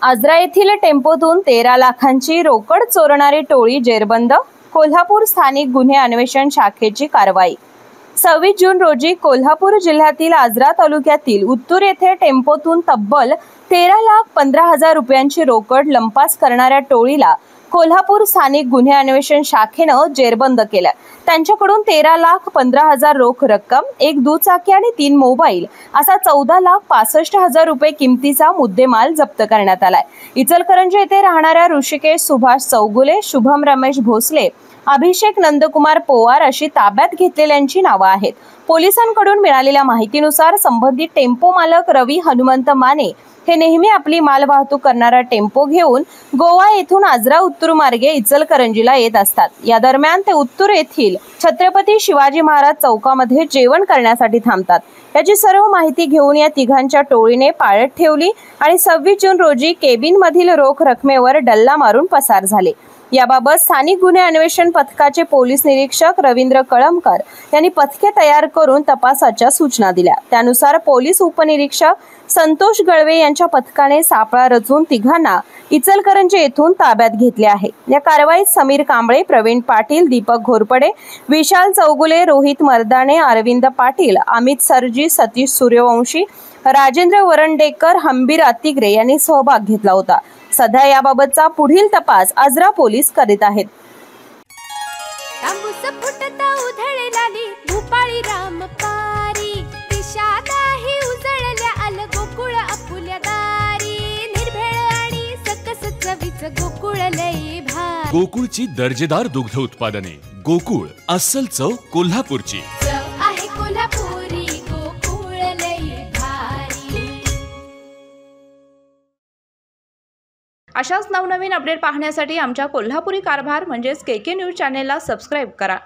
आजरा येथील टेम्पोतून 13 लाखांची रोकड चोरणारी टोळी जेरबंद. कोल्हापूर स्थानिक गुन्हे अन्वेषण शाखेची कारवाई. 26 जून रोजी कोल्हापूर जिल्ह्यातील आजरा तालुक्यातील उत्तूर येथे टेम्पोतून तब्बल 13,15,000 रुपयांची रोकड लंपास करणाऱ्या टोळीला कोल्हापूर स्थानिक गुन्हे अन्वेषण शाखेनं जेरबंद केलं. त्यांच्याकडून 13,15,000 रोख रक्कम, एक दुचाकी आणि 3 मोबाईल असा 14,65,000 रुपये किमतीचा मुद्देमाल जप्त करण्यात आलाय. इचलकरंजी येथे राहणाऱ्या ऋषिकेश सुभाष चौगुले, शुभम रमेश भोसले, अभिषेक नंदकुमार पोवार अशी ताब्यात घेतलेल्यांची नावं आहेत. पोलिसांकडून मिळालेल्या माहितीनुसार संबंधित टेम्पो मालक रवी हनुमंत माने हे नेहमी आपली माल वाहतूक करणारा टेम्पो घेऊन गोवा येथून आजरा उत्तूर मार्गे इचलकरंजीला येत असतात. या दरम्यान ते उत्तूर येथील छत्रपती शिवाजी महाराज चौकामध्ये जेवण करण्यासाठी थांबतात. याची सर्व माहिती घेऊन या तिघांच्या टोळीने पाळत ठेवली आणि 26 जून रोजी केबिन मधील रोख रकमेवर डल्ला मारून पसार झाले. याबाबत स्थानिक गुन्हे अन्वेषण पथकाचे पोलीस निरीक्षक रवींद्र कळमकर यांनी पथके तयार करून तपासाच्या सूचना दिल्या. त्यानुसार पोलीस उपनिरीक्षक संतोष गळवे यांच्या पथकाने सापळा रचून तिघांना इचलकरंजी येथून ताब्यात घेतले आहे. या कारवाईत समीर कांबळे, प्रवीण पाटील, दीपक घोरपडे, विशाल चौगुले, रोहित मर्दाने, अरविंद पाटील, अमित सरजी, सतीश सूर्यवंशी, राजेंद्र वरंडेकर, हंबीर अतिग्रे यांनी सहभाग घेतला होता. सध्या याबाबतचा पुढील तपास आजरा पोलीस करीत आहेत. गोकुळची दर्जेदार दुग्ध उत्पादने. गोकुळ, अस्सल चव कोल्हापूरची. अशाच नवनवीन अपडेट पाहण्यासाठी आमच्या कोल्हापुरी कारभार म्हणजेच KK न्यूज चॅनेलला सबस्क्राईब करा.